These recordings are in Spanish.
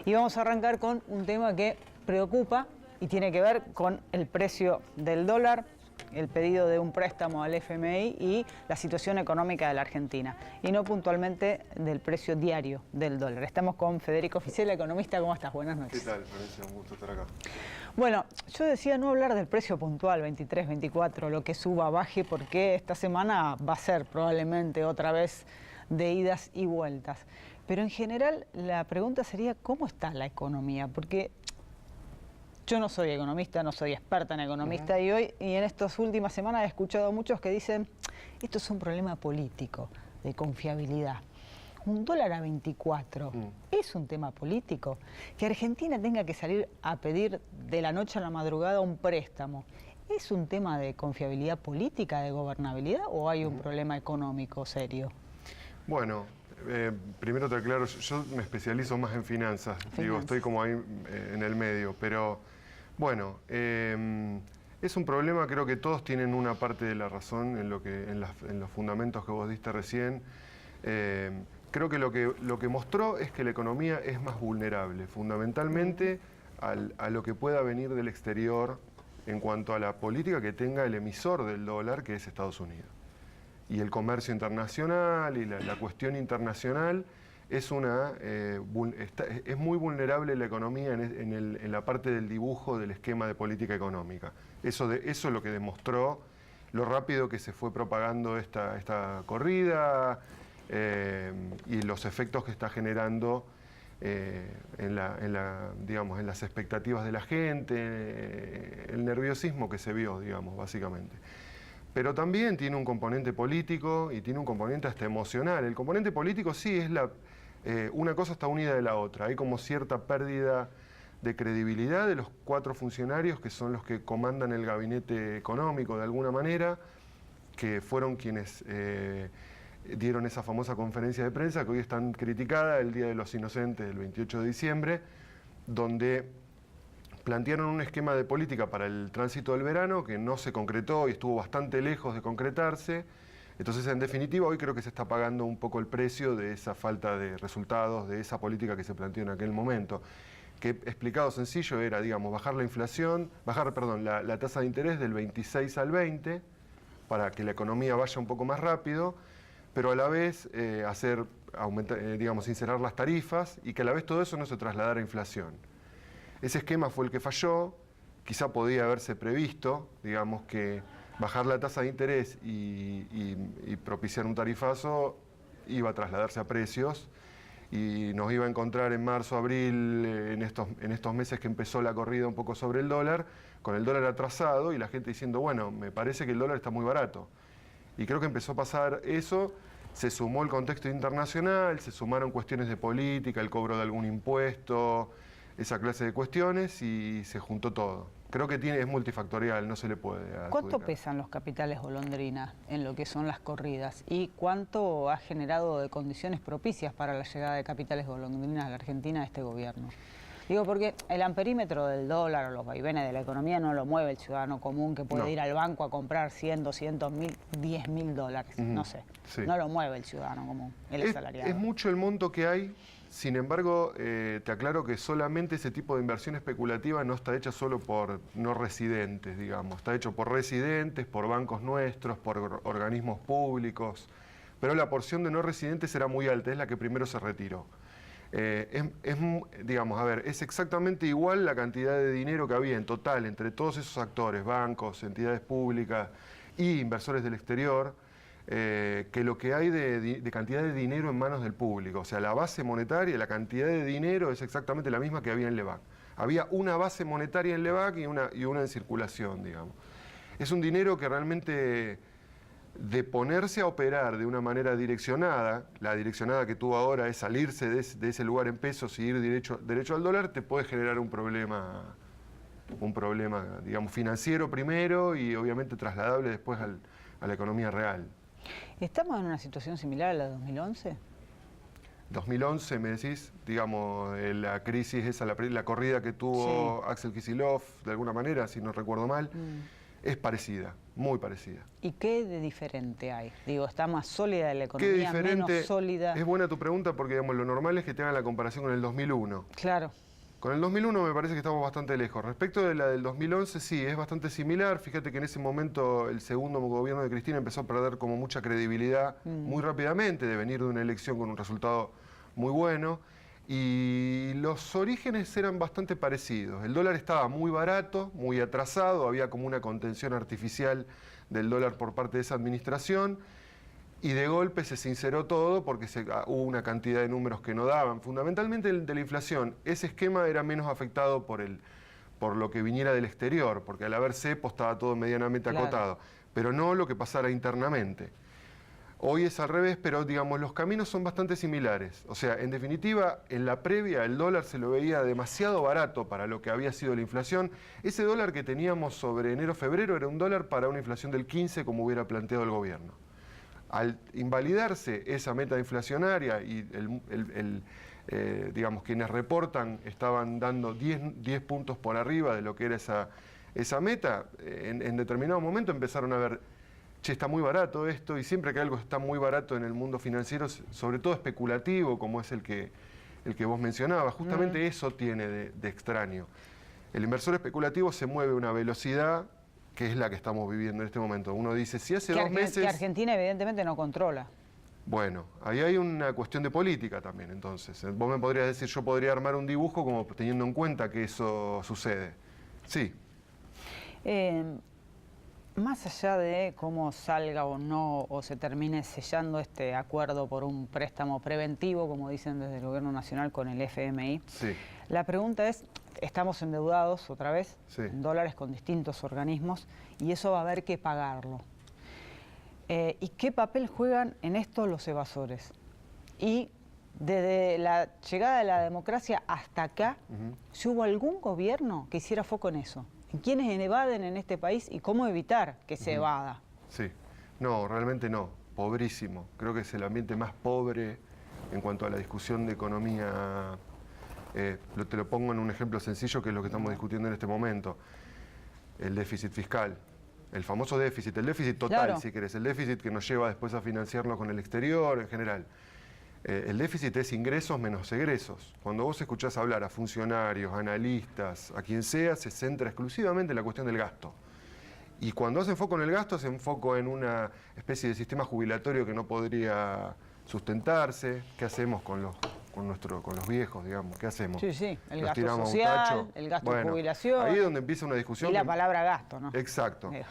Y vamos a arrancar con un tema que preocupa y tiene que ver con el precio del dólar, el pedido de un préstamo al FMI y la situación económica de la Argentina, y no puntualmente del precio diario del dólar. Estamos con Federico Ficela, economista. ¿Cómo estás? Buenas noches. ¿Qué tal, Florencia? Un gusto estar acá. Bueno, yo decía no hablar del precio puntual, 23, 24, lo que suba, baje, porque esta semana va a ser probablemente otra vez de idas y vueltas. Pero en general la pregunta sería, ¿cómo está la economía? Porque yo no soy economista, no soy experta en economista, y en estas últimas semanas he escuchado a muchos que dicen, esto es un problema político, de confiabilidad. Un dólar a 24 es un tema político. Que Argentina tenga que salir a pedir de la noche a la madrugada un préstamo, ¿es un tema de confiabilidad política, de gobernabilidad, o hay un problema económico serio? Bueno, primero te aclaro, yo me especializo más en finanzas. Digo, estoy como ahí en el medio, pero bueno, es un problema. Creo que todos tienen una parte de la razón en los fundamentos que vos diste recién. Creo que lo que mostró es que la economía es más vulnerable, fundamentalmente a lo que pueda venir del exterior en cuanto a la política que tenga el emisor del dólar, que es Estados Unidos. Y el comercio internacional y la cuestión internacional es muy vulnerable la economía en la parte del dibujo del esquema de política económica. Eso es lo que demostró lo rápido que se fue propagando esta corrida y los efectos que está generando en las expectativas de la gente, el nerviosismo que se vio, digamos, básicamente. Pero también tiene un componente político y tiene un componente hasta emocional. El componente político sí es una cosa está unida de la otra. Hay como cierta pérdida de credibilidad de los 4 funcionarios que son los que comandan el gabinete económico de alguna manera, que fueron quienes dieron esa famosa conferencia de prensa que hoy es tan criticada, el Día de los Inocentes, el 28 de diciembre, donde plantearon un esquema de política para el tránsito del verano que no se concretó y estuvo bastante lejos de concretarse. Entonces, en definitiva, hoy creo que se está pagando un poco el precio de esa falta de resultados, de esa política que se planteó en aquel momento. Que, explicado sencillo, era, digamos, bajar la tasa de interés del 26 al 20 para que la economía vaya un poco más rápido, pero a la vez sincerar las tarifas y que a la vez todo eso no se trasladara a inflación. Ese esquema fue el que falló. Quizá podía haberse previsto, digamos, que bajar la tasa de interés y propiciar un tarifazo iba a trasladarse a precios y nos iba a encontrar en marzo, abril, en estos meses que empezó la corrida un poco sobre el dólar, con el dólar atrasado y la gente diciendo, bueno, me parece que el dólar está muy barato. Y creo que empezó a pasar eso, se sumó el contexto internacional, se sumaron cuestiones de política, el cobro de algún impuesto, esa clase de cuestiones, y se juntó todo. Creo que es multifactorial, no se le puede adjudicar. ¿Cuánto pesan los capitales golondrina en lo que son las corridas? ¿Y cuánto ha generado de condiciones propicias para la llegada de capitales golondrina a la Argentina este gobierno? Digo, porque el amperímetro del dólar o los vaivenes de la economía no lo mueve el ciudadano común que puede ir al banco a comprar 100, 200 mil, 10 mil dólares, no sé. Sí. No lo mueve el ciudadano común, el asalariado. Es mucho el monto que hay. Sin embargo, te aclaro que solamente ese tipo de inversión especulativa no está hecha solo por no residentes, digamos. Está hecho por residentes, por bancos nuestros, por organismos públicos. Pero la porción de no residentes era muy alta, es la que primero se retiró. Es exactamente igual la cantidad de dinero que había en total entre todos esos actores, bancos, entidades públicas y inversores del exterior, que lo que hay de cantidad de dinero en manos del público. O sea, la base monetaria, la cantidad de dinero es exactamente la misma que había en LEVAC. Había una base monetaria en LEVAC y una en circulación, digamos. Es un dinero que realmente, de ponerse a operar de una manera direccionada, la direccionada que tuvo ahora es salirse de ese lugar en pesos y ir derecho al dólar, te puede generar un problema, digamos, financiero primero y obviamente trasladable después a la economía real. ¿Estamos en una situación similar a la de 2011? 2011, me decís, digamos, la crisis esa, la corrida que tuvo Axel Kicillof, de alguna manera, si no recuerdo mal. es parecida, muy parecida. ¿Y qué de diferente hay? Digo, ¿está más sólida la ¿Qué economía, diferente? menos sólida? Es buena tu pregunta porque digamos, lo normal es que te hagan la comparación con el 2001. Claro. Con el 2001 me parece que estamos bastante lejos. Respecto de la del 2011, sí, es bastante similar. Fíjate que en ese momento el segundo gobierno de Cristina empezó a perder como mucha credibilidad muy rápidamente, de venir de una elección con un resultado muy bueno. Y los orígenes eran bastante parecidos. El dólar estaba muy barato, muy atrasado, había como una contención artificial del dólar por parte de esa administración. Y de golpe se sinceró todo porque hubo una cantidad de números que no daban. Fundamentalmente el de la inflación, ese esquema era menos afectado por lo que viniera del exterior, porque al haber cepo estaba todo medianamente acotado, pero no lo que pasara internamente. Hoy es al revés, pero digamos los caminos son bastante similares. O sea, en definitiva, en la previa el dólar se lo veía demasiado barato para lo que había sido la inflación. Ese dólar que teníamos sobre enero-febrero era un dólar para una inflación del 15 como hubiera planteado el gobierno. Al invalidarse esa meta inflacionaria y digamos, quienes reportan estaban dando 10 puntos por arriba de lo que era esa meta, en determinado momento empezaron a ver, che, está muy barato esto, y siempre que algo está muy barato en el mundo financiero, sobre todo especulativo, como es el que vos mencionabas, justamente eso tiene de extraño. El inversor especulativo se mueve a una velocidad que es la que estamos viviendo en este momento. Uno dice, si hace 2 meses... Que Argentina evidentemente no controla. Bueno, ahí hay una cuestión de política también, entonces. Vos me podrías decir, yo podría armar un dibujo como teniendo en cuenta que eso sucede. Sí. Más allá de cómo salga o no, o se termine sellando este acuerdo por un préstamo preventivo, como dicen desde el Gobierno Nacional con el FMI, Sí. La pregunta es, estamos endeudados otra vez, Sí. en dólares con distintos organismos, y eso va a haber que pagarlo. ¿Y qué papel juegan en esto los evasores? Y desde la llegada de la democracia hasta acá, ¿si hubo algún gobierno que hiciera foco en eso? ¿En quiénes evaden en este país y cómo evitar que se evada? Sí. No, realmente no. Pobrísimo. Creo que es el ambiente más pobre en cuanto a la discusión de economía. Te lo pongo en un ejemplo sencillo que es lo que estamos discutiendo en este momento. El déficit fiscal. El famoso déficit, el déficit total, Claro. si querés, el déficit que nos lleva después a financiarnos con el exterior en general. El déficit es ingresos menos egresos. Cuando vos escuchás hablar a funcionarios, analistas, a quien sea, se centra exclusivamente en la cuestión del gasto. Y cuando hacen foco en el gasto, hacen foco en una especie de sistema jubilatorio que no podría sustentarse. ¿Qué hacemos con los viejos, digamos? ¿Qué hacemos? Sí, sí, el ¿Los gasto tiramos a un social, tacho? el gasto de Bueno, jubilación. ahí es donde empieza una discusión. Y la palabra gasto, ¿no? Exacto. Digo.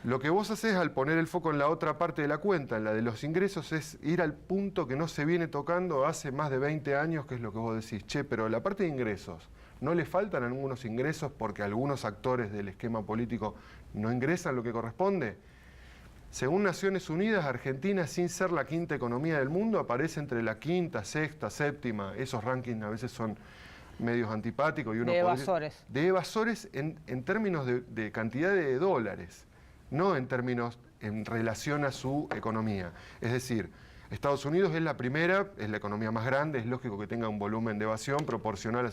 Lo que vos haces al poner el foco en la otra parte de la cuenta, en la de los ingresos, es ir al punto que no se viene tocando hace más de 20 años, que es lo que vos decís. Che, pero la parte de ingresos, ¿no le faltan algunos ingresos porque algunos actores del esquema político no ingresan lo que corresponde? Según Naciones Unidas, Argentina, sin ser la quinta economía del mundo, aparece entre la quinta, sexta, séptima. Esos rankings a veces son medios antipáticos. Y uno De evasores. De evasores en términos de cantidad de dólares, no en términos en relación a su economía. Es decir, Estados Unidos es la primera, es la economía más grande, es lógico que tenga un volumen de evasión proporcional a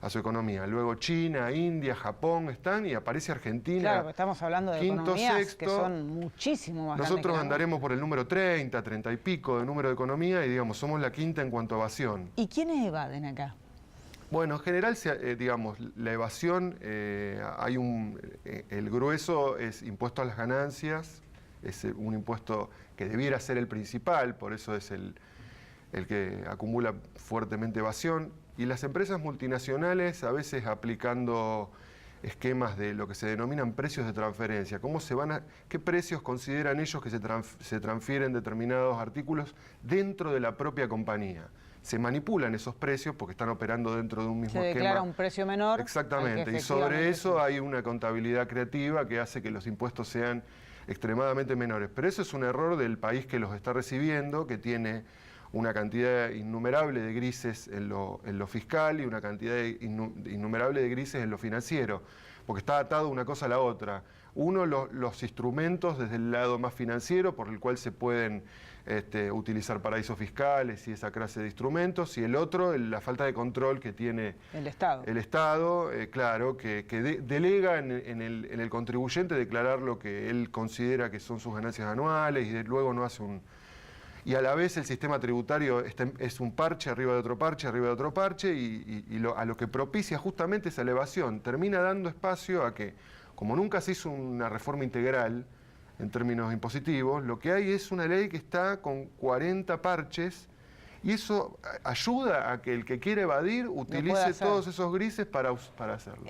su economía. Luego China, India, Japón están y aparece Argentina. Claro, estamos hablando de quinto, economías sexto. que son muchísimo más grandes Nosotros que la andaremos por el número 30, 30 y pico de número de economía y digamos, somos la quinta en cuanto a evasión. ¿Y quiénes evaden acá? Bueno, en general, digamos, la evasión, el grueso es impuesto a las ganancias, es un impuesto que debiera ser el principal, por eso es el que acumula fuertemente evasión. Y las empresas multinacionales, a veces aplicando esquemas de lo que se denominan precios de transferencia. ¿Qué precios consideran ellos que se transfieren determinados artículos dentro de la propia compañía? Se manipulan esos precios porque están operando dentro de un mismo esquema. Se declara un precio menor. Exactamente, y sobre eso hay una contabilidad creativa que hace que los impuestos sean extremadamente menores. Pero eso es un error del país que los está recibiendo, que tiene una cantidad innumerable de grises en lo fiscal y una cantidad innumerable de grises en lo financiero, porque está atado una cosa a la otra. Uno, los instrumentos desde el lado más financiero por el cual se pueden utilizar paraísos fiscales y esa clase de instrumentos, y el otro, la falta de control que tiene el Estado. El Estado, claro, que delega en el contribuyente declarar lo que él considera que son sus ganancias anuales y luego no hace un... Y a la vez el sistema tributario es un parche arriba de otro parche, arriba de otro parche, a lo que propicia justamente esa elevación. Termina dando espacio a que, como nunca se hizo una reforma integral, en términos impositivos, lo que hay es una ley que está con 40 parches y eso ayuda a que el que quiere evadir utilice todos esos grises para hacerlo.